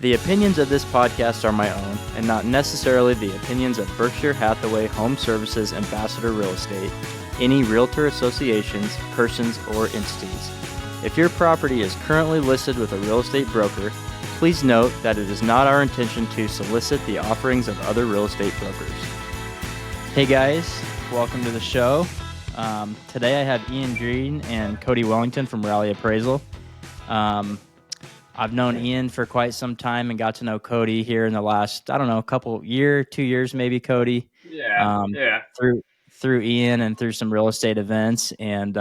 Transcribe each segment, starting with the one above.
The opinions of this podcast are my own and not necessarily the opinions of Berkshire Hathaway Home Services Ambassador Real Estate, any realtor associations, persons, or entities. If your property is currently listed with a real estate broker, please note that it is not our intention to solicit the offerings of other real estate brokers. Hey guys, welcome to the show. Today I have Ian Green and Cody Wellington from Raleigh Appraisal. I've known Ian for quite some time and got to know Cody here in the last, 2 years maybe, Cody. Through Ian and through some real estate events. And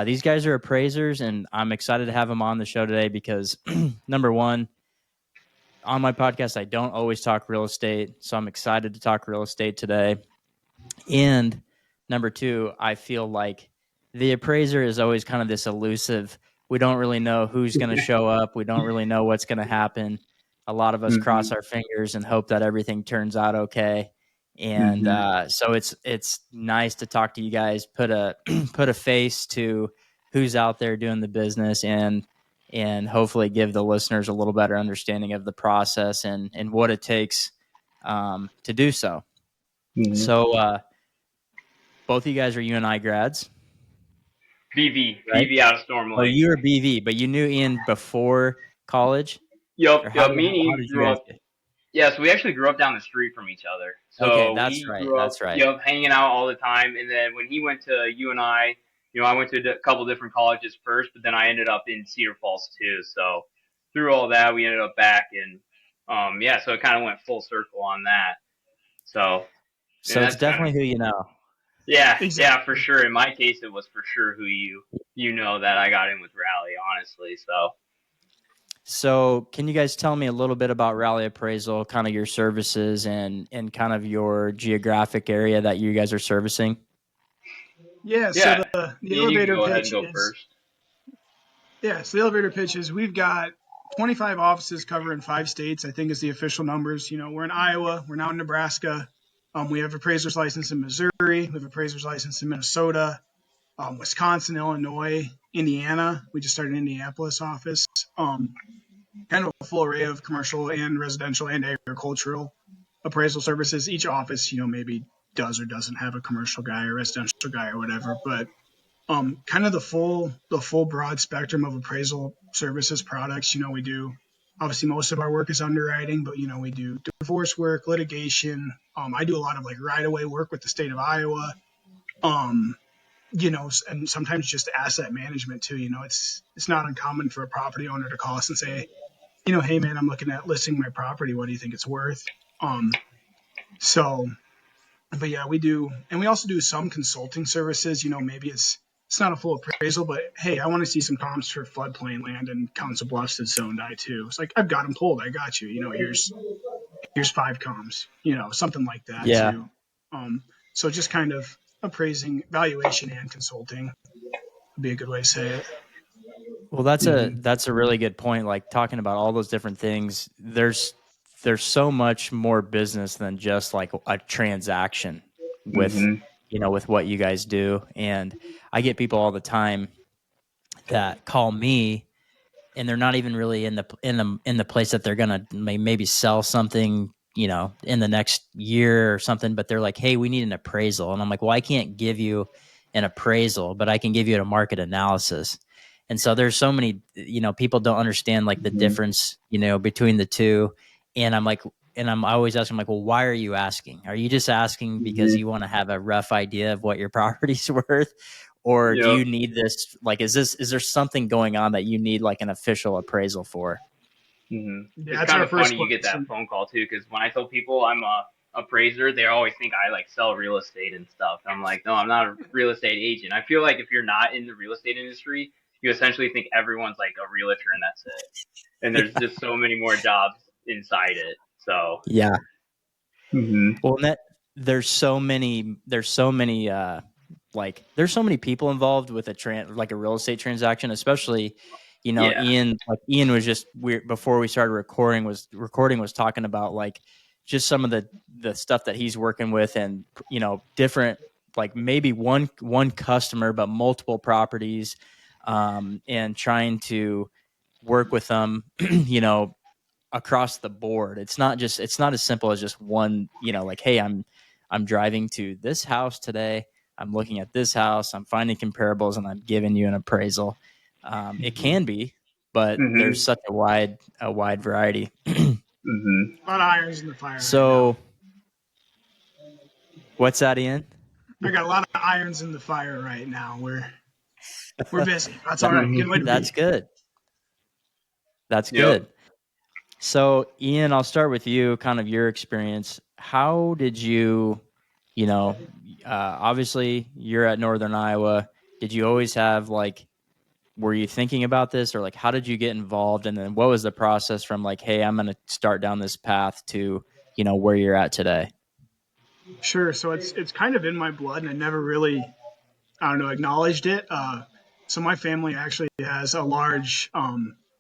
these guys are appraisers, and I'm excited to have them on the show today because, number one, on my podcast, I don't always talk real estate, so I'm excited to talk real estate today. And number two, I feel like the appraiser is always kind of this elusive. We don't really know who's going to show up. We don't really know what's going to happen. A lot of us cross our fingers and hope that everything turns out okay. And so it's nice to talk to you guys, put a face to who's out there doing the business, and hopefully give the listeners a little better understanding of the process and what it takes to do so. So both of you guys are UNI grads. BV, right? BV out of Storm Lake. Oh, you were BV, but you knew Ian before college? Yep. Me and Ian grew up. Yeah, so we actually grew up down the street from each other. So okay, that's right. Yep, hanging out all the time. And then when he went to UNI, I went to a couple different colleges first, but then I ended up in Cedar Falls too. So through all that, we ended up back in. So it kind of went full circle on that. So it's definitely who you know. Yeah, exactly. Yeah, for sure. In my case, it was for sure who you know that I got in with Raleigh, honestly. So can you guys tell me a little bit about Raleigh Appraisal, kind of your services and kind of your geographic area that you guys are servicing? Yeah, so the elevator pitch first. Yeah, so the elevator pitch is we've got 25 offices covering 5 states, I think is the official numbers. We're in Iowa, we're now in Nebraska. We have appraiser's license in Missouri. We have appraiser's license in Minnesota, Wisconsin, Illinois, Indiana. We just started an Indianapolis office. Kind of a full array of commercial and residential and agricultural appraisal services. Each office, maybe does or doesn't have a commercial guy or residential guy or whatever. But kind of the full broad spectrum of appraisal services products. We do. Obviously, most of our work is underwriting, but, we do divorce work, litigation. I do a lot of right-of-way work with the state of Iowa, and sometimes just asset management too. It's not uncommon for a property owner to call us and say, hey man, I'm looking at listing my property. What do you think it's worth? But yeah, we do. And we also do some consulting services. Maybe it's not a full appraisal, but hey, I want to see some comps for floodplain land and Council Bluffs that's zoned I2. It's like, I've got them pulled. I got you. Here's 5 comps, something like that too. So just kind of appraising, valuation, and consulting would be a good way to say it. Well, that's a really good point. Like talking about all those different things, there's so much more business than just like a transaction with with what you guys do. And I get people all the time that call me and they're not even really in the place that they're going to maybe sell something, in the next year or something, but they're like, hey, we need an appraisal. And I'm like, well, I can't give you an appraisal, but I can give you a market analysis. And so there's so many, people don't understand like the difference, between the two. And I'm like, I'm always asking, like, well, why are you asking? Are you just asking because you want to have a rough idea of what your property's worth? Or do you need this? Like, is there something going on that you need like an official appraisal for? Yeah, it's kind of funny you get that phone call too, because when I tell people I'm a appraiser, they always think I like sell real estate and stuff. I'm like, no, I'm not a real estate agent. I feel like if you're not in the real estate industry, you essentially think everyone's like a realtor and that's it. And there's just so many more jobs inside it. So yeah. Well, there's so many people involved with a real estate transaction, especially, Ian was just before we started recording was talking about like just some of the stuff that he's working with and, different, like maybe one customer, but multiple properties, and trying to work with them, across the board. It's not as simple as just one, like, hey, I'm driving to this house today. I'm looking at this house. I'm finding comparables, and I'm giving you an appraisal. It can be, but there's such a wide variety. A lot of irons in the fire. So, right now. What's that, Ian? I got a lot of irons in the fire right now. We're busy. That's all right. Good way to That's be. good. That's good. So, Ian, I'll start with you, kind of your experience. How did you, obviously you're at Northern Iowa. Did you always have were you thinking about this, or how did you get involved? And then what was the process from hey, I'm going to start down this path to, where you're at today? Sure. So it's kind of in my blood, and I never really, acknowledged it. So my family actually has a large,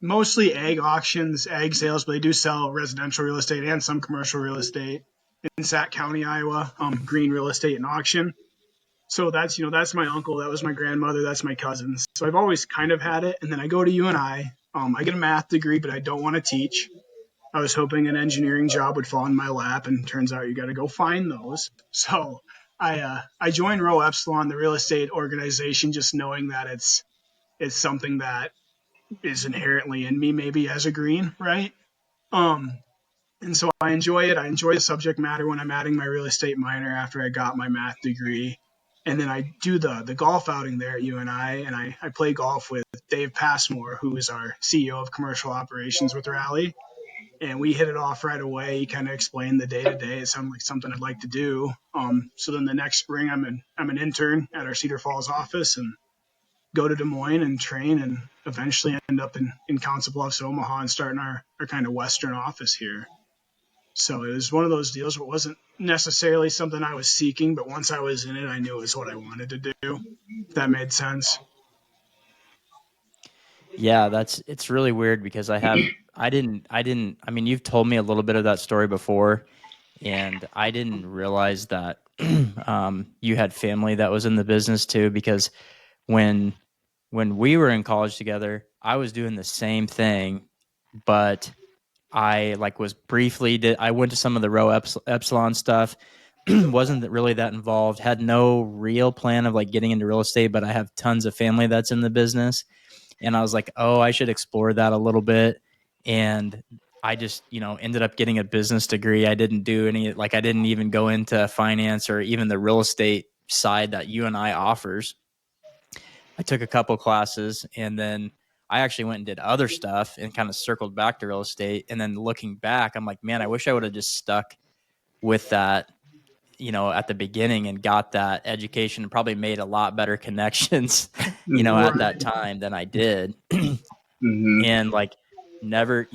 mostly ag auctions, ag sales, but they do sell residential real estate and some commercial real estate in Sac County, Iowa, green real estate and auction. So that's my uncle, that was my grandmother, that's my cousins. So I've always kind of had it. And then I go to UNI. I get a math degree, but I don't want to teach. I was hoping an engineering job would fall in my lap, and turns out you got to go find those. So I joined Rho Epsilon, the real estate organization, just knowing that it's something that is inherently in me, maybe as a green, right? And so I enjoy it. I enjoy the subject matter when I'm adding my real estate minor after I got my math degree. And then I do the golf outing there at UNI, and I play golf with Dave Passmore, who is our CEO of commercial operations with Rally. And we hit it off right away. He kind of explained the day to day. It sounded like something I'd like to do. So then the next spring, I'm an intern at our Cedar Falls office and go to Des Moines and train, and eventually end up in Council Bluffs, Omaha, and starting our kind of Western office here. So it was one of those deals where it wasn't necessarily something I was seeking, but once I was in it, I knew it was what I wanted to do, if that made sense. Yeah, it's really weird because I mean, you've told me a little bit of that story before, and I didn't realize that you had family that was in the business too, because when we were in college together, I was doing the same thing, but I was briefly I went to some of the Rho Epsilon stuff, wasn't really that involved, had no real plan of getting into real estate, but I have tons of family that's in the business. And I was like, oh, I should explore that a little bit. And I just, ended up getting a business degree. I didn't do any, I didn't even go into finance or even the real estate side that UNI offers. I took a couple classes, and then I actually went and did other stuff and kind of circled back to real estate. And then looking back, I'm like, man, I wish I would have just stuck with that, at the beginning, and got that education, and probably made a lot better connections, at that time than I did. And never,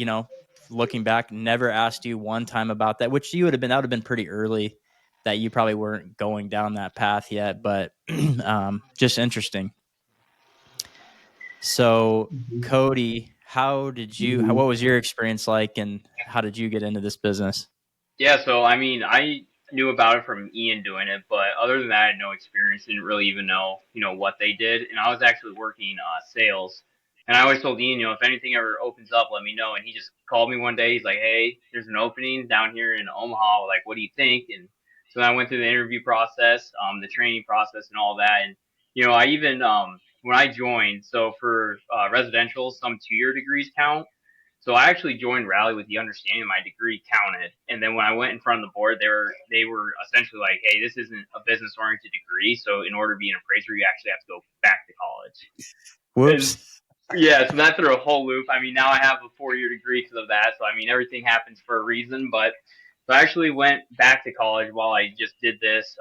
looking back, never asked you one time about that, which that would have been pretty early, that you probably weren't going down that path yet, but just interesting. So, Cody, what was your experience like, and how did you get into this business? Yeah, so I mean, I knew about it from Ian doing it, but other than that, I had no experience. Didn't really even know, what they did. And I was actually working sales, and I always told Ian, if anything ever opens up, let me know. And he just called me one day. He's like, "Hey, there's an opening down here in Omaha. Like, what do you think?" And so I went through the interview process, the training process, and all that. And I even when I joined, so for residential, some 2-year degrees count. So I actually joined Rally with the understanding my degree counted, and then when I went in front of the board, they were essentially like, "Hey, this isn't a business oriented degree, so in order to be an appraiser, you actually have to go back to college." Whoops. And yeah, so that threw a whole loop. I mean, now I have a 4-year degree because of that. So I mean, everything happens for a reason. But so I actually went back to college while I just did this.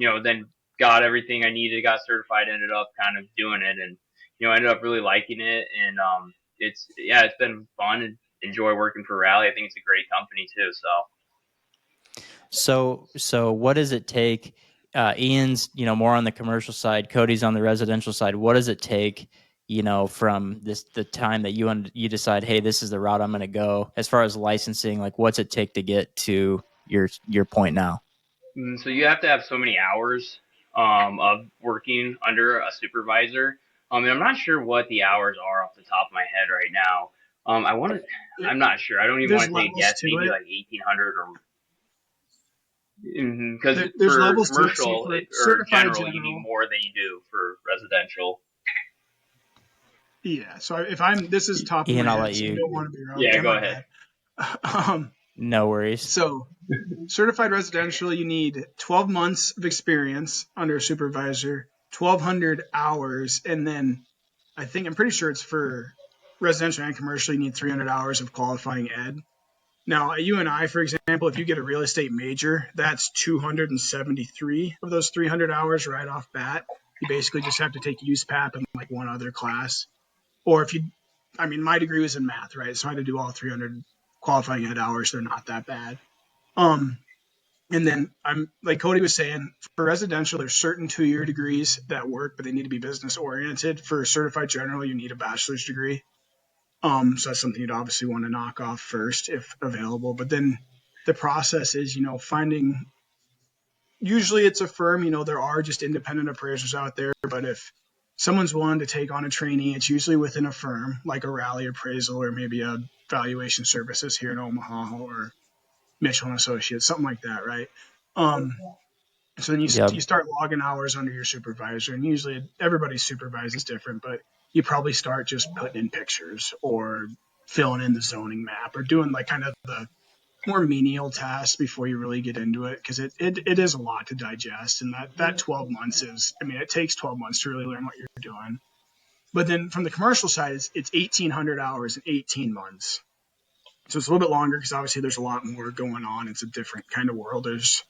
Then got everything I needed, got certified, ended up kind of doing it, and ended up really liking it. And it's been fun and enjoy working for Rally. I think it's a great company too. So what does it take? Ian's, more on the commercial side. Cody's on the residential side. What does it take, from the time that you decide, hey, this is the route I'm going to go? As far as licensing, what's it take to get to your point now? So you have to have so many hours of working under a supervisor. And I'm not sure what the hours are off the top of my head right now. I'm not sure. I don't even want to take a guess. Maybe it. like 1800 or. Because there's for levels commercial to it. For or certified general, you need more than you do for residential. Yeah. So this is top Ian, of my I'll head, let so I you. don't want to be wrong. Yeah, go ahead. No worries. So certified residential, you need 12 months of experience under a supervisor, 1,200 hours, and then I'm pretty sure it's for residential and commercial, you need 300 hours of qualifying ed. Now, at UNI, for example, if you get a real estate major, that's 273 of those 300 hours right off bat. You basically just have to take USPAP and like one other class. Or if you, my degree was in math, right? So I had to do all 300 qualifying ed hours. They're not that bad. And then I'm like Cody was saying, for residential, there's certain 2-year degrees that work, but they need to be business oriented. For certified general, you need a bachelor's degree. So that's something you'd obviously want to knock off first if available. But then the process is, finding, usually it's a firm, there are just independent appraisers out there. But if someone's willing to take on a trainee, it's usually within a firm like a Rally Appraisal or maybe a Valuation Services here in Omaha or Mitchell and Associates, something like that, right? So then you start logging hours under your supervisor, and usually everybody's supervisor is different, but you probably start just putting in pictures or filling in the zoning map or doing like kind of the more menial tasks before you really get into it, because it is a lot to digest, and that 12 months is, it takes 12 months to really learn what you're doing. But then from the commercial side, it's 1,800 hours in 18 months. So it's a little bit longer because obviously there's a lot more going on. It's a different kind of world. There's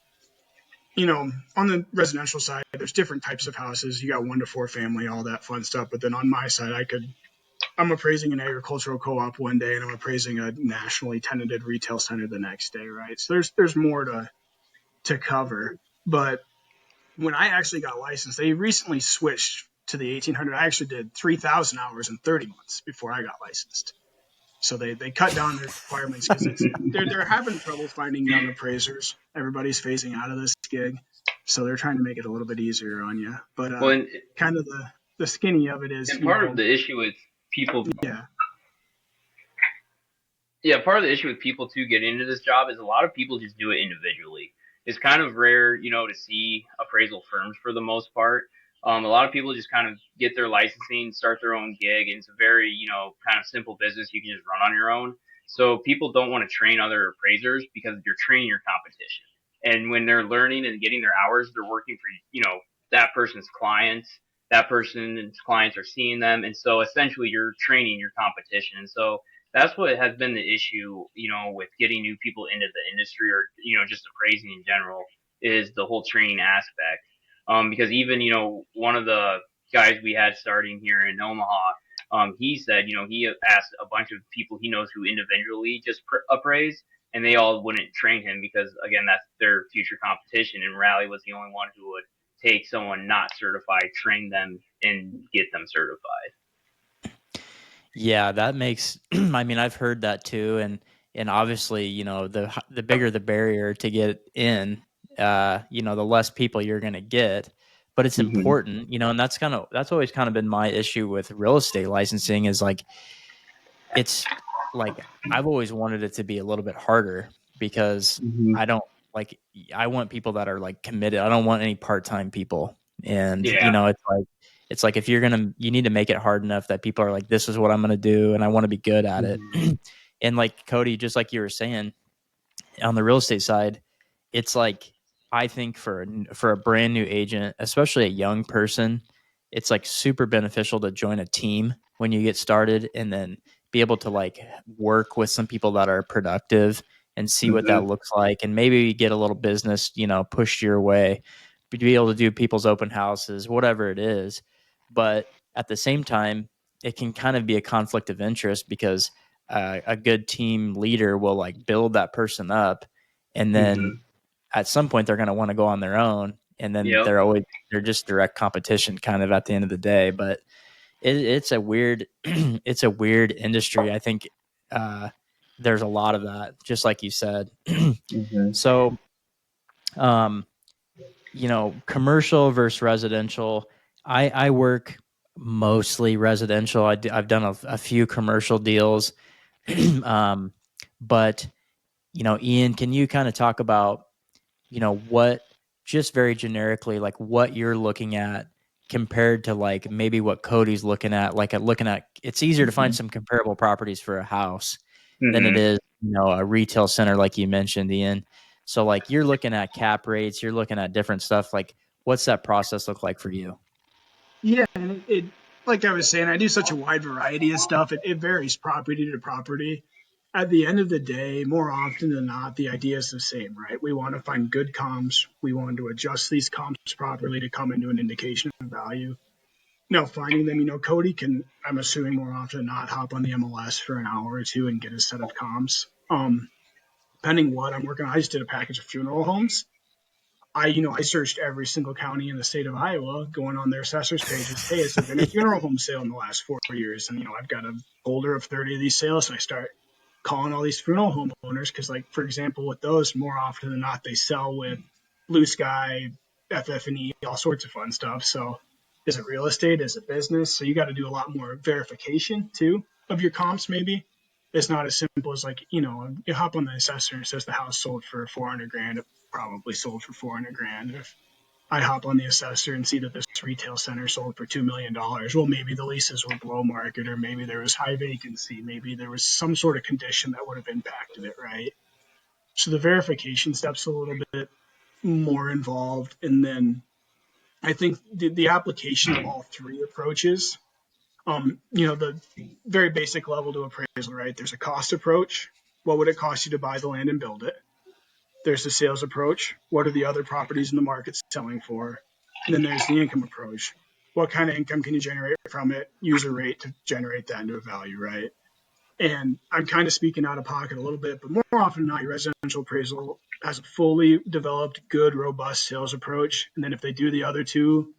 on the residential side, there's different types of houses. You got 1 to 4 family, all that fun stuff. But then on my side, I'm appraising an agricultural co-op one day, and I'm appraising a nationally tenanted retail center the next day, right? So there's more to cover. But when I actually got licensed, they recently switched to the 1,800. I actually did 3,000 hours in 30 months before I got licensed. So they cut down their requirements because they're having trouble finding young appraisers. Everybody's phasing out of this gig, so they're trying to make it a little bit easier on you. But kind of the skinny of it is, and part of the issue with people. Part of the issue with people to get into this job is a lot of people just do it individually. It's kind of rare, to see appraisal firms for the most part. A lot of people just kind of get their licensing, start their own gig, and it's a very, kind of simple business you can just run on your own. So people don't want to train other appraisers because you're training your competition. And when they're learning and getting their hours, they're working for, that person's clients. That person's clients are seeing them. And so essentially you're training your competition. And so that's what has been the issue, with getting new people into the industry or, just appraising in general is the whole training aspect. Because even, one of the guys we had starting here in Omaha, he said, he asked a bunch of people he knows who individually just appraise, and they all wouldn't train him because, again, that's their future competition. And Rally was the only one who would take someone not certified, train them, and get them certified. Yeah, that makes. I've heard that too, and obviously, the bigger the barrier to get in, the less people you're going to get. But it's important, and that's always kind of been my issue with real estate licensing is like, it's like I've always wanted it to be a little bit harder because I don't I want people that are like committed. I don't want any part-time people, and it's like if you need to make it hard enough that people are like, this is what I'm going to do, and I want to be good at it. And like Cody, just like you were saying, on the real estate side, it's like I think for a brand new agent, especially a young person, it's like super beneficial to join a team when you get started, and then be able to like work with some people that are productive and see what that looks like, and maybe get a little business, pushed your way, be able to do people's open houses, whatever it is. But at the same time, it can kind of be a conflict of interest because a good team leader will like build that person up, and then at some point they're going to want to go on their own, and then they're just direct competition kind of at the end of the day. But it's a weird it's a weird industry. I think there's a lot of that, just like you said. So commercial versus residential. I work mostly residential. I've done a few commercial deals. But, Ian, can you kind of talk about, what, just very generically, like what you're looking at compared to like maybe what Cody's looking at, it's easier to find some comparable properties for a house than it is, a retail center, like you mentioned, Ian. So like you're looking at cap rates, you're looking at different stuff. Like what's that process look like for you? Yeah, and it like I was saying, I do such a wide variety of stuff. It varies property to property. At the end of the day, more often than not, the idea is the same, right? We want to find good comps. We want to adjust these comps properly to come into an indication of value. Now, finding them, Cody can, I'm assuming more often than not, hop on the MLS for an hour or two and get a set of comps. Depending what I'm working on, I just did a package of funeral homes. I searched every single county in the state of Iowa, going on their assessor's pages. Hey, has there been a funeral home sale in the last 4 years? And I've got a folder of 30 of these sales, and I start calling all these funeral home owners because, like, for example, with those, more often than not, they sell with Blue Sky, FF&E, all sorts of fun stuff. So, is it real estate? Is it business? So you got to do a lot more verification too of your comps. Maybe it's not as simple as like you hop on the assessor and it says the house sold for 400 grand. It probably sold for 400 grand. If I hop on the assessor and see that this retail center sold for $2 million, well, maybe the leases were below market, or maybe there was high vacancy, maybe there was some sort of condition that would have impacted it, right? So the verification step's a little bit more involved, and then I think the application of all three approaches, the very basic level to appraisal, right? There's a cost approach. What would it cost you to buy the land and build it? There's the sales approach. What are the other properties in the market selling for? And then there's the income approach. What kind of income can you generate from it? Use a rate to generate that into a value, right? And I'm kind of speaking out of pocket a little bit, but more often than not, your residential appraisal has a fully developed, good, robust sales approach. And then if they do the other two,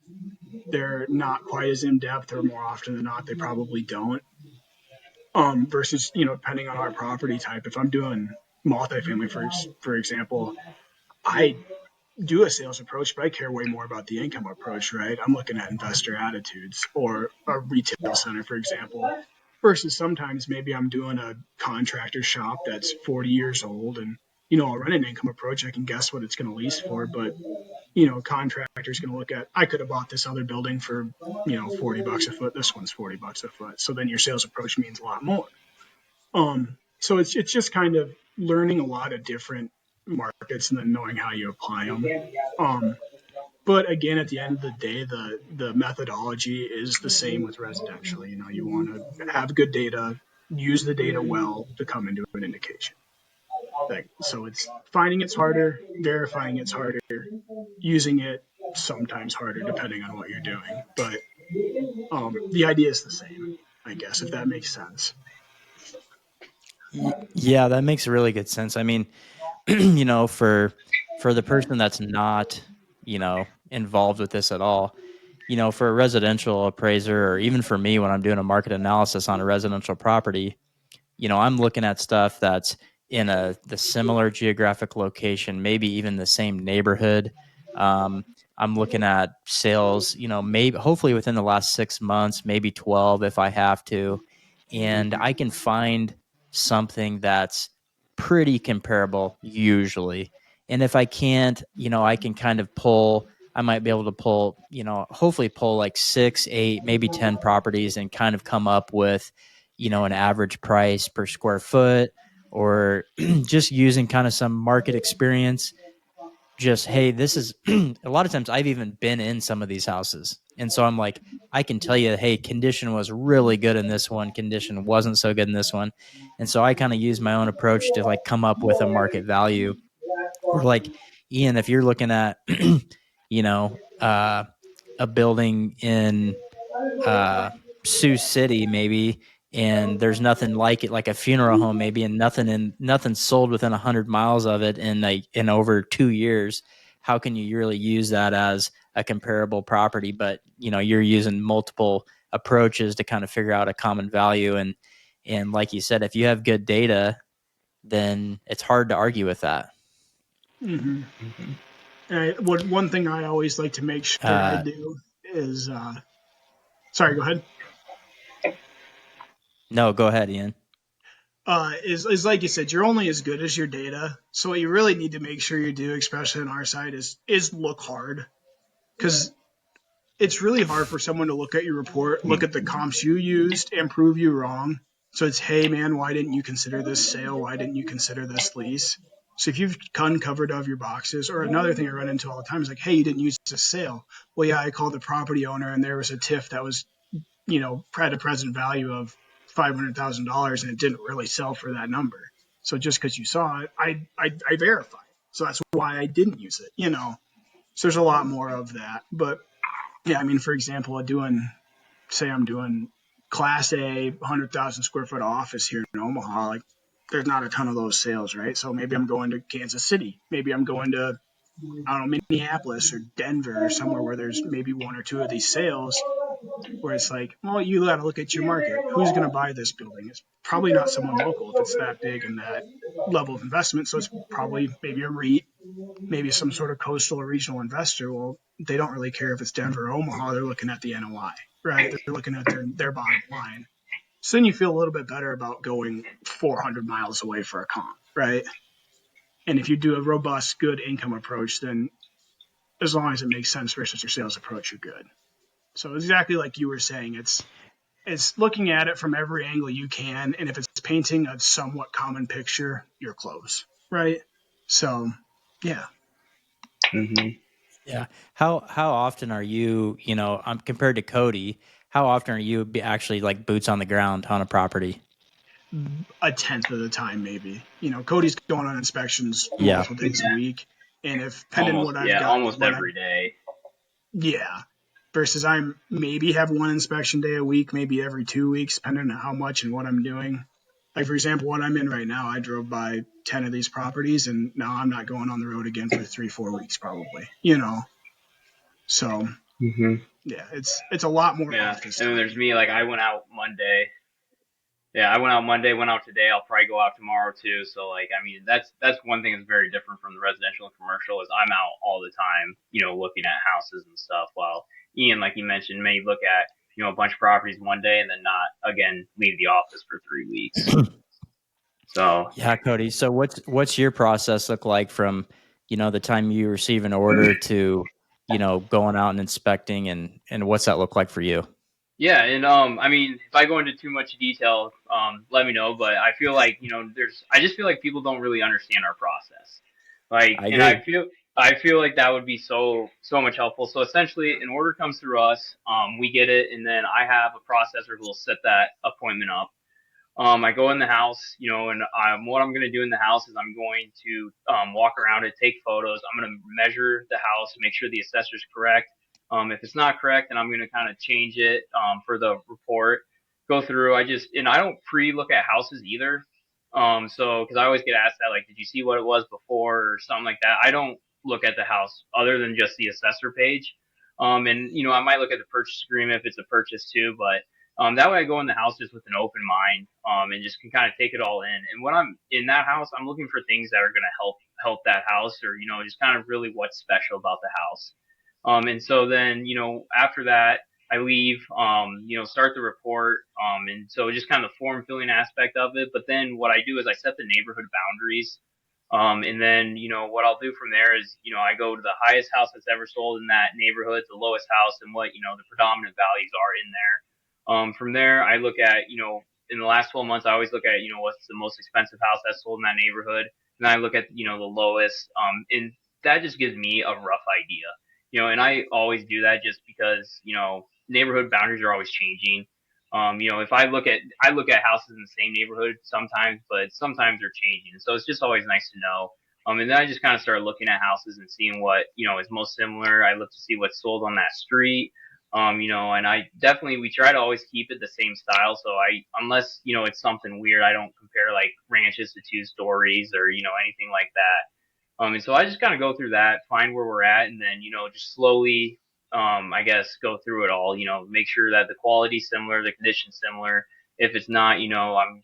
they're not quite as in depth, or more often than not, they probably don't. Versus, depending on our property type, if I'm doing multifamily, for example, I do a sales approach, but I care way more about the income approach, right? I'm looking at investor attitudes, or a retail center, for example, versus sometimes maybe I'm doing a contractor shop that's 40 years old, and, I'll run an income approach. I can guess what it's going to lease for, but, contractor's going to look at, I could have bought this other building for, $40 a foot. This one's $40 a foot. So then your sales approach means a lot more. So it's just kind of learning a lot of different markets and then knowing how you apply them. But again, at the end of the day, the methodology is the same with residential. You want to have good data, use the data well to come into an indication. So it's finding it's harder, verifying it's harder, using it sometimes harder depending on what you're doing. But the idea is the same, I guess, if that makes sense. Yeah, that makes really good sense. I mean, for the person that's not, involved with this at all, for a residential appraiser, or even for me when I'm doing a market analysis on a residential property, I'm looking at stuff that's in the similar geographic location, maybe even the same neighborhood. I'm looking at sales, maybe hopefully within the last 6 months, maybe 12 if I have to, and I can find something that's pretty comparable usually. And if I can't, I can kind of pull. I might be able to pull, hopefully pull like 6, 8, maybe 10 properties and kind of come up with, an average price per square foot, or just using kind of some market experience. Just, hey, this is a lot of times I've even been in some of these houses. And so I'm like, I can tell you, hey, condition was really good in this one, condition wasn't so good in this one. And so I kind of use my own approach to like come up with a market value. Or like, Ian, if you're looking at, a building in Sioux City, maybe, and there's nothing like it, like a funeral home, maybe, and nothing sold within 100 miles of it in over 2 years. How can you really use that as a comparable property? But you're using multiple approaches to kind of figure out a common value, and like you said, if you have good data, then it's hard to argue with that. Mm-hmm. One thing I always like to make sure I do is, sorry, go ahead. No, go ahead, Ian. is like you said, you're only as good as your data. So what you really need to make sure you do, especially on our side, is look hard, because it's really hard for someone to look at your report, look at the comps you used, and prove you wrong. So it's, hey man, why didn't you consider this sale? Why didn't you consider this lease? So if you've uncovered of your boxes, or another thing I run into all the time is like, hey, you didn't use this sale. Well, yeah, I called the property owner and there was a TIF that was, had a present value of $500,000 and it didn't really sell for that number. So just because you saw it, I verified. So that's why I didn't use it. So there's a lot more of that. But yeah, I mean, for example, I'm doing Class A 100,000 square foot office here in Omaha. Like, there's not a ton of those sales, right? So maybe I'm going to Kansas City. Maybe I'm going to, I don't know, Minneapolis or Denver or somewhere where there's maybe one or two of these sales, where it's like, well, you got to look at your market. Who's going to buy this building? It's probably not someone local if it's that big and that level of investment. So it's probably maybe a REIT, maybe some sort of coastal or regional investor. Well, they don't really care if it's Denver or Omaha. They're looking at the NOI, right? They're looking at their bottom line. So then you feel a little bit better about going 400 miles away for a comp, right? And if you do a robust, good income approach, then as long as it makes sense versus your sales approach, you're good. So exactly like you were saying, it's looking at it from every angle you can, and if it's painting a somewhat common picture, you're close, right? So, yeah. Mm-hmm. Yeah. How often are you, compared to Cody, how often are you actually like boots on the ground on a property? A tenth of the time, maybe. Cody's going on inspections Yeah. multiple days a week, and if pending what I've got, Almost every day. Yeah, versus I'm maybe have one inspection day a week, maybe every 2 weeks, depending on how much and what I'm doing. Like, for example, what I'm in right now, I drove by 10 of these properties, and now I'm not going on the road again for 3-4 weeks, probably. So Mm-hmm. yeah, it's a lot more Yeah, office and then time. there's me. Like, I went out Monday. Yeah, I went out Monday, went out today. I'll probably go out tomorrow too. So, like, I mean, that's one thing that's very different from the residential and commercial is I'm out all the time, looking at houses and stuff. While Ian, like you mentioned, may look at a bunch of properties one day and then not again leave the office for 3 weeks. So Yeah, Cody. So what's your process look like from, the time you receive an order to, going out and inspecting, and what's that look like for you? yeah, and I mean, if I go into too much detail, let me know. But I feel like I just feel like people don't really understand our process. Like, I and agree. I feel like that would be so much helpful. So essentially, an order comes through us, we get it, and then I have a processor who will set that appointment up. I go in the house, and what I'm going to do in the house is I'm going to walk around it, take photos. I'm going to measure the house, make sure the assessor's correct. If it's not correct, then I'm going to kind of change it for the report. Go through. And I don't pre-look at houses either. So because I always get asked that, like, did you see what it was before or something like that? I don't look at the house other than just the assessor page. And I might look at the purchase agreement if it's a purchase too, but that way I go in the house just with an open mind, and just can kind of take it all in. And when I'm in that house, I'm looking for things that are going to help that house, or, just kind of really what's special about the house. And so then, after that, I leave, start the report. And so just kind of the form filling aspect of it. But then what I do is I set the neighborhood boundaries. And then, what I'll do from there is, I go to the highest house that's ever sold in that neighborhood, the lowest house, and what, the predominant values are in there. From there, I look at, in the last 12 months, I always look at, what's the most expensive house that's sold in that neighborhood. And I look at, the lowest. And that just gives me a rough idea, and I always do that just because, neighborhood boundaries are always changing. If I look at houses in the same neighborhood sometimes, but sometimes they're changing. So it's just always nice to know. And then I just kind of start looking at houses and seeing what, is most similar. I look to see what's sold on that street. And we try to always keep it the same style. So unless, it's something weird, I don't compare like ranches to 2 stories or, anything like that. And so I just kind of go through that, find where we're at, and then, just slowly, I guess, go through it all, make sure that the quality's similar, the condition's similar. If it's not, I'm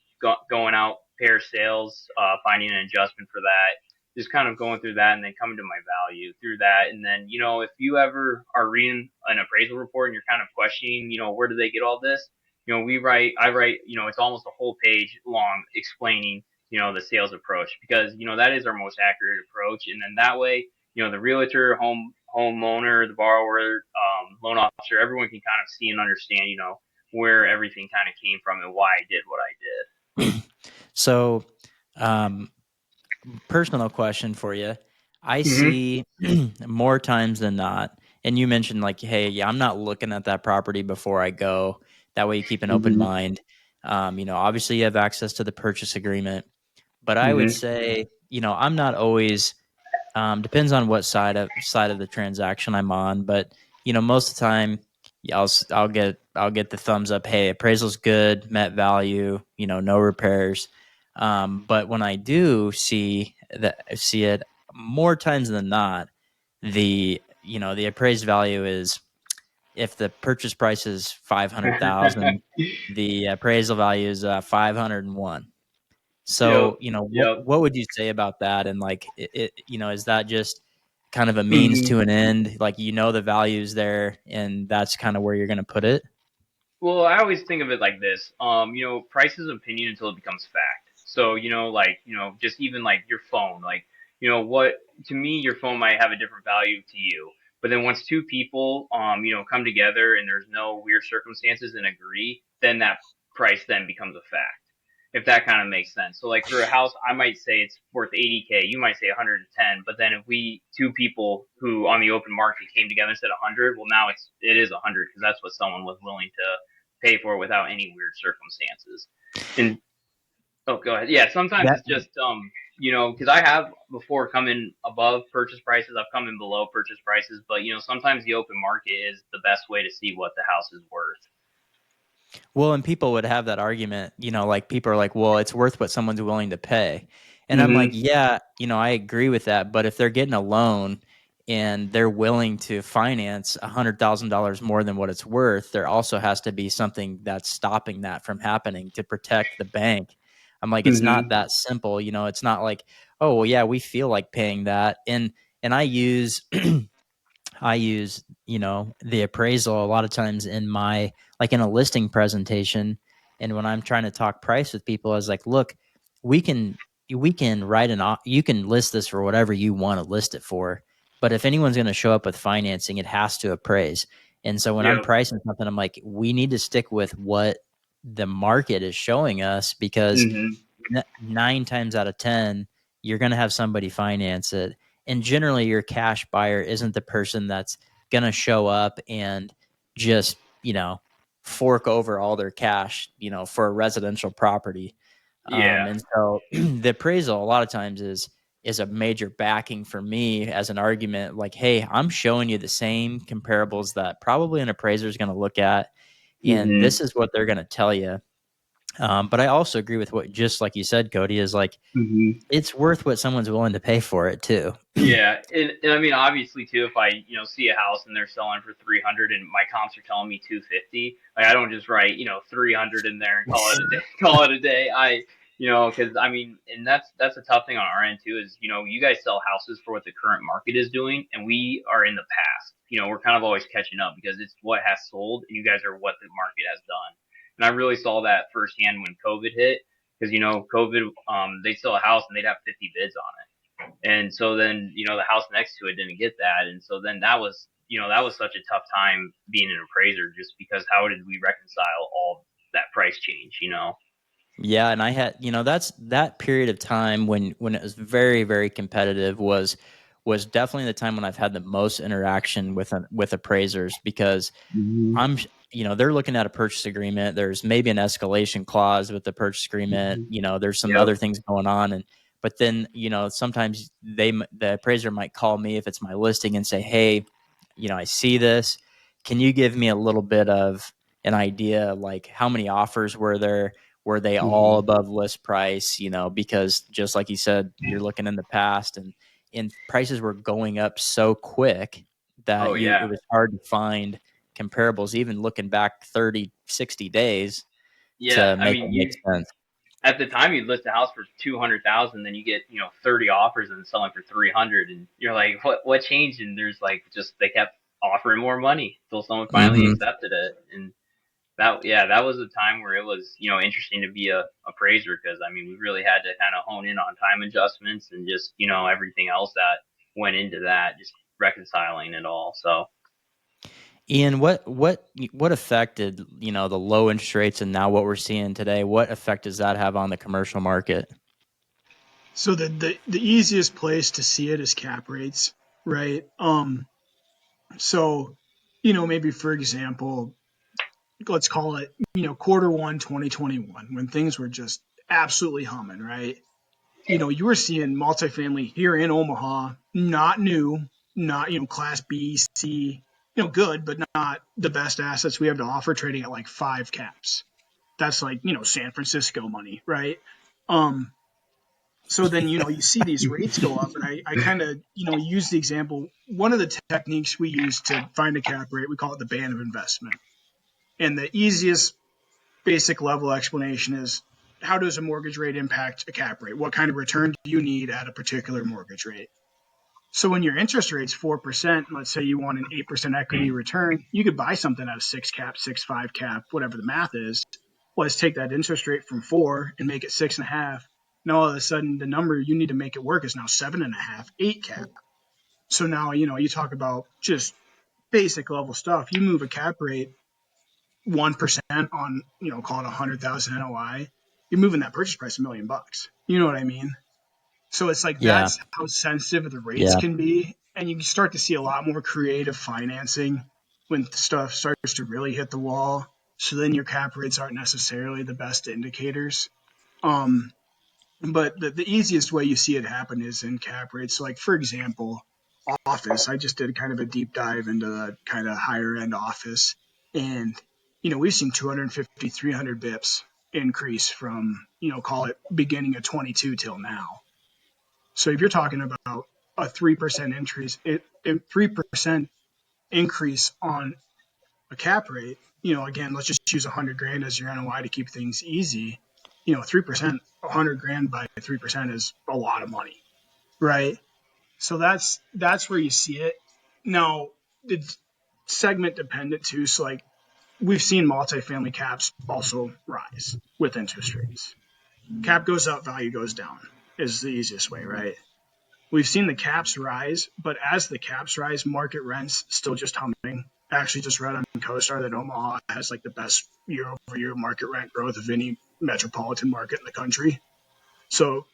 going out pair sales, finding an adjustment for that, just kind of going through that and then coming to my value through that. And then, if you ever are reading an appraisal report and you're kind of questioning, where do they get all this? I write, it's almost a whole page long explaining, the sales approach, because, that is our most accurate approach. And then that way, the realtor, homeowner, the borrower, loan officer, everyone can kind of see and understand, where everything kind of came from and why I did what I did. So, personal question for you. I see more times than not, and you mentioned like, hey, yeah, I'm not looking at that property before I go. That way you keep an open mind. Obviously you have access to the purchase agreement, but I would say, I'm not always, depends on what side of the transaction I'm on, but most of the time, yeah, I'll get the thumbs up. Hey, appraisal's good, met value, no repairs. But when I do see it more times than not, the appraised value is, if the purchase price is 500,000, the appraisal value is 501. So, Yep. what would you say about that? And like, is that just kind of a means to an end? Like, the value's there, and that's kind of where you're going to put it. Well, I always think of it like this. Price is opinion until it becomes fact. So, just even like your phone, like, what to me, your phone might have a different value to you. But then once two people, come together and there's no weird circumstances and agree, then that price then becomes a fact. If that kind of makes sense. So, like for a house, I might say it's worth 80K. You might say 110. But then if two people who on the open market came together and said 100, well, now it is 100 because that's what someone was willing to pay for without any weird circumstances. And go ahead. Yeah, sometimes it's just because I have before come in above purchase prices, I've come in below purchase prices, but sometimes the open market is the best way to see what the house is worth. Well, and people would have that argument, like people are like, well, it's worth what someone's willing to pay. And I'm like, yeah, I agree with that. But if they're getting a loan and they're willing to finance $100,000 more than what it's worth, there also has to be something that's stopping that from happening to protect the bank. I'm like, it's not that simple. It's not like, oh, well, yeah, we feel like paying that. And I use the appraisal a lot of times in my, like in a listing presentation. And when I'm trying to talk price with people, I was like, look, we can write you can list this for whatever you want to list it for. But if anyone's going to show up with financing, it has to appraise. And so when I'm pricing something, I'm like, we need to stick with what the market is showing us, because 9 times out of 10, you're going to have somebody finance it. And generally your cash buyer isn't the person that's going to show up and just, fork over all their cash, for a residential property. And so the appraisal a lot of times is a major backing for me as an argument, like, hey, I'm showing you the same comparables that probably an appraiser is going to look at. And this is what they're going to tell you. But I also agree with what, just like you said, Cody, is like, it's worth what someone's willing to pay for it too. Yeah, and I mean, obviously too, if I see a house and they're selling for 300 and my comps are telling me 250, like I don't just write 300 in there and call it a day. Call it a day. Because I mean, and that's a tough thing on our end too. Is you guys sell houses for what the current market is doing, and we are in the past. We're kind of always catching up because it's what has sold, and you guys are what the market has done. And I really saw that firsthand when COVID hit, because COVID, they'd sell a house and they'd have 50 bids on it. And so then, the house next to it didn't get that. And so then that was such a tough time being an appraiser, just because how did we reconcile all that price change, Yeah. And I had, that's that period of time when it was very, very competitive was definitely the time when I've had the most interaction with appraisers, because they're looking at a purchase agreement. There's maybe an escalation clause with the purchase agreement. There's some other things going on. But then, sometimes the appraiser might call me if it's my listing and say, hey, I see this. Can you give me a little bit of an idea, like how many offers were there? Were they all above list price? Because just like you said, you're looking in the past, and prices were going up so quick that it was hard to find comparables, even looking back 30, 60 days to make it make sense. At the time you'd list a house for 200,000, then you get 30 offers and selling for 300, and you're like, what changed? And there's like, just they kept offering more money until someone finally accepted it. And that was a time where it was, interesting to be a appraiser, because I mean we really had to kind of hone in on time adjustments and just, everything else that went into that, just reconciling it all. So Ian, what affected, the low interest rates and now what we're seeing today? What effect does that have on the commercial market? So the easiest place to see it is cap rates, right? So, maybe for example, let's call it, Q1 2021, when things were just absolutely humming, right? You were seeing multifamily here in Omaha, not new, not, class B, C, good, but not the best assets we have to offer, trading at like 5 caps. That's like, San Francisco money, right? So then, you see these rates go up, and I kind of, use the example. One of the techniques we use to find a cap rate, we call it the band of investment. And the easiest basic level explanation is, how does a mortgage rate impact a cap rate? What kind of return do you need at a particular mortgage rate? So when your interest rate's 4%, let's say you want an 8% equity return, you could buy something at a 6 cap, 6.5 cap, whatever the math is. Well, let's take that interest rate from 4 and make it 6.5. Now all of a sudden the number you need to make it work is now 7.5, 8 cap. So now, you talk about just basic level stuff. You move a cap rate 1% on, call it 100,000 NOI, you're moving that purchase price $1 million. You know what I mean? So it's like, Yeah. that's how sensitive the rates can be. And you can start to see a lot more creative financing when stuff starts to really hit the wall. So then your cap rates aren't necessarily the best indicators. But the easiest way you see it happen is in cap rates. So like, for example, office, I just did kind of a deep dive into the kind of higher end office. And, we've seen 250, 300 bips increase from, call it beginning of 22 till now. So if you're talking about a 3% increase, 3% increase on a cap rate, again, let's just use 100 grand as your NOI to keep things easy. 3%, 100 grand by 3% is a lot of money, right? So that's where you see it. Now, it's segment dependent too. So like, we've seen multifamily caps also rise with interest rates. Cap goes up, value goes down is the easiest way, right? We've seen the caps rise, but as the caps rise, market rents still just humming. I actually just read on CoStar that Omaha has like the best year-over-year market rent growth of any metropolitan market in the country. So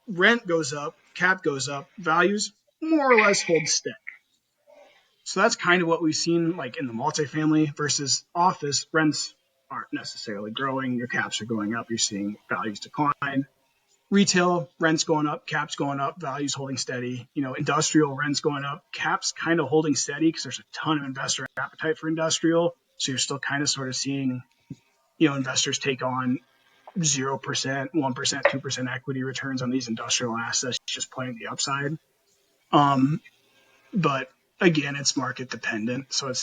rent goes up, cap goes up, values more or less hold steady. So that's kind of what we've seen, like in the multifamily versus office. Rents aren't necessarily growing. Your caps are going up. You're seeing values decline. Retail rents going up, caps going up, values holding steady. Industrial rents going up, caps kind of holding steady because there's a ton of investor appetite for industrial. So you're still kind of sort of seeing, investors take on 0%, 1%, 2% equity returns on these industrial assets, just playing the upside. But again, it's market dependent. So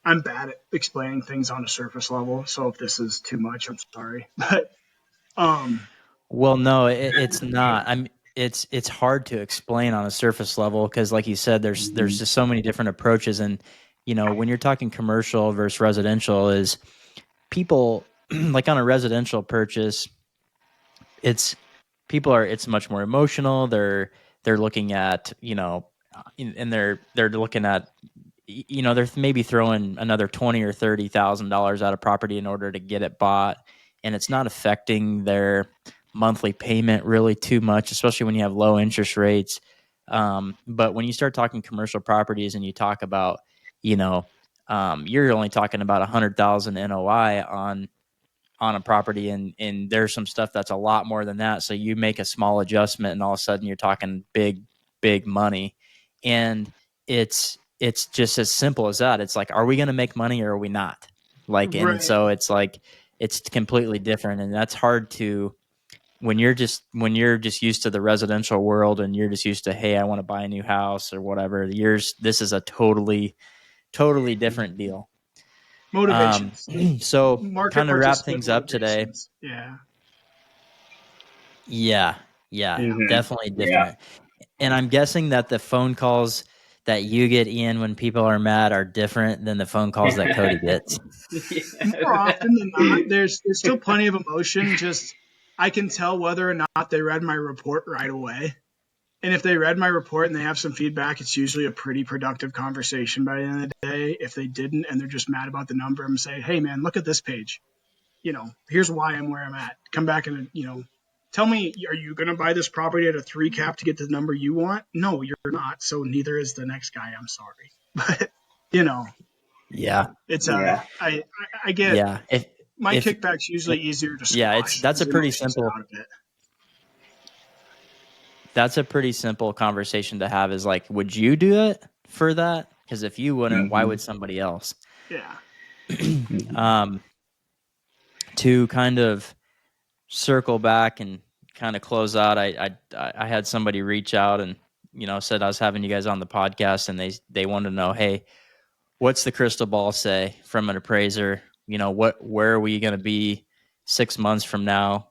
I'm bad at explaining things on a surface level. So if this is too much, I'm sorry. But well, no, it's not. It's hard to explain on a surface level because, like you said, there's just so many different approaches, and when you're talking commercial versus residential, is people like on a residential purchase, it's much more emotional. They're looking at and they're looking at they're maybe throwing another $20,000 or $30,000 out of property in order to get it bought, and it's not affecting their monthly payment really too much, especially when you have low interest rates. But when you start talking commercial properties and you talk about, you're only talking about 100,000 NOI on a property, and there's some stuff that's a lot more than that. So you make a small adjustment and all of a sudden you're talking big money. And it's just as simple as that. It's like, are we going to make money or are we not? Like, and right. so it's like, it's completely different. And that's hard to, when you're just used to the residential world and you're just used to, hey, I want to buy a new house or whatever, this is a totally different deal. Motivations. So Market kind of wrap participant things up today. motivations. Yeah. Yeah, Mm-hmm. definitely different. Yeah. And I'm guessing that the phone calls that you get, Ian, when people are mad are different than the phone calls that Cody gets. More often than not, there's still plenty of emotion. Just I can tell whether or not they read my report right away. And if they read my report and they have some feedback, it's usually a pretty productive conversation by the end of the day. If they didn't and they're just mad about the number, I'm saying, hey, man, look at this page. Here's why I'm where I'm at. Come back and, tell me, are you going to buy this property at a 3 cap to get the number you want? No, you're not. So neither is the next guy. I'm sorry. But, yeah, it's, I get, yeah. My kickback's usually easier to squash. Yeah, that's a pretty simple. That's a pretty simple conversation to have. Is like, would you do it for that? Because if you wouldn't, why would somebody else? Yeah. To kind of circle back and kind of close out, I had somebody reach out and said I was having you guys on the podcast, and they wanted to know, hey, what's the crystal ball say from an appraiser? Where are we going to be 6 months from now?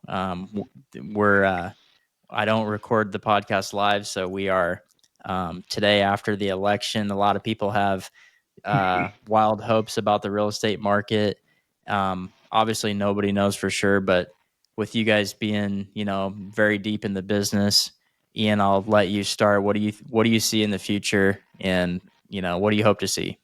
I don't record the podcast live, so we are today after the election. A lot of people have wild hopes about the real estate market. Obviously, nobody knows for sure, but with you guys being very deep in the business, Ian, I'll let you start. What do you see in the future, and what do you hope to see?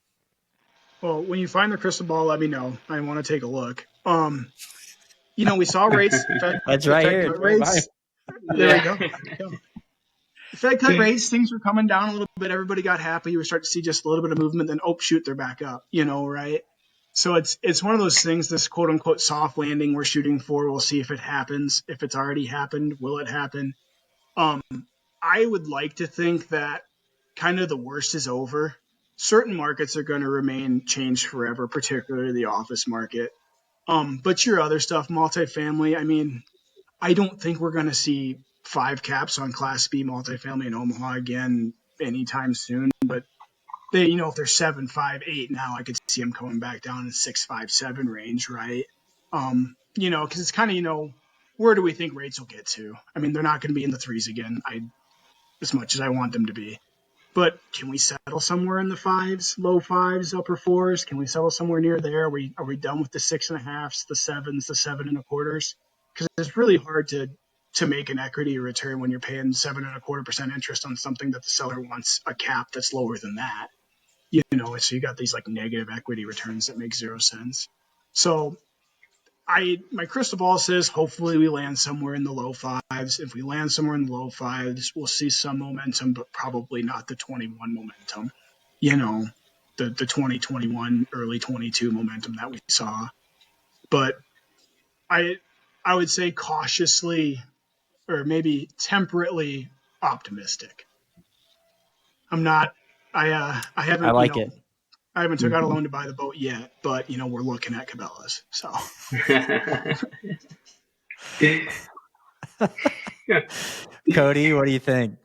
Well, when you find the crystal ball, let me know. I want to take a look. We saw rates. That's right here. Rates. There we go. Fed cut rates. Things were coming down a little bit. Everybody got happy. You were starting to see just a little bit of movement. Then, shoot, they're back up. Right? So it's one of those things. This quote unquote soft landing we're shooting for. We'll see if it happens. If it's already happened, will it happen? I would like to think that kind of the worst is over. Certain markets are going to remain changed forever, particularly the office market. But your other stuff, multifamily, I mean, I don't think we're going to see 5 caps on Class B multifamily in Omaha again anytime soon. But they, if they're 7, 5, 8 now, I could see them coming back down in 6, 5, 7 range, right? Because it's kind of, where do we think rates will get to? I mean, they're not going to be in the 3s again, as much as I want them to be. But can we settle somewhere in the 5s, low 5s, upper 4s? Can we settle somewhere near there? Are we done with the 6.5s, the 7s, the 7.25s? Because it's really hard to make an equity return when you're paying 7.25% interest on something that the seller wants a cap that's lower than that. So you got these like negative equity returns that make 0 sense. So my crystal ball says hopefully we land somewhere in the low 5s. If we land somewhere in the low 5s, we'll see some momentum, but probably not the 21 momentum. The 2021, early 22 momentum that we saw. But I would say cautiously or maybe temperately optimistic. I'm not. I haven't. I like it. I haven't took out a loan to buy the boat yet, but we're looking at Cabela's. So. Cody, what do you think?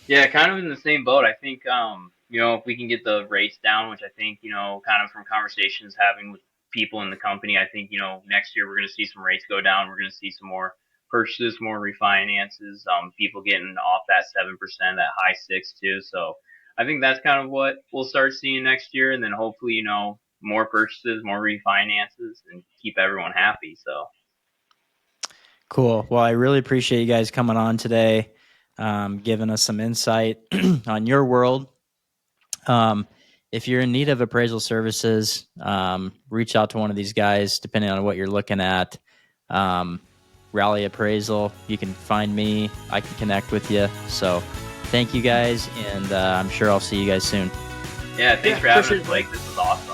Yeah, kind of in the same boat. I think if we can get the rates down, which I think kind of from conversations having with people in the company, I think next year we're going to see some rates go down. We're going to see some more purchases, more refinances, people getting off that 7%, that high 6 too. So I think that's kind of what we'll start seeing next year, and then hopefully more purchases, more refinances, and keep everyone happy. So cool. Well, I really appreciate you guys coming on today, giving us some insight on your world. If you're in need of appraisal services, reach out to one of these guys, depending on what you're looking at. Rally Appraisal. You can find me. I can connect with you. So thank you guys, and I'm sure I'll see you guys soon. Yeah, thanks for having us, Blake. This was awesome.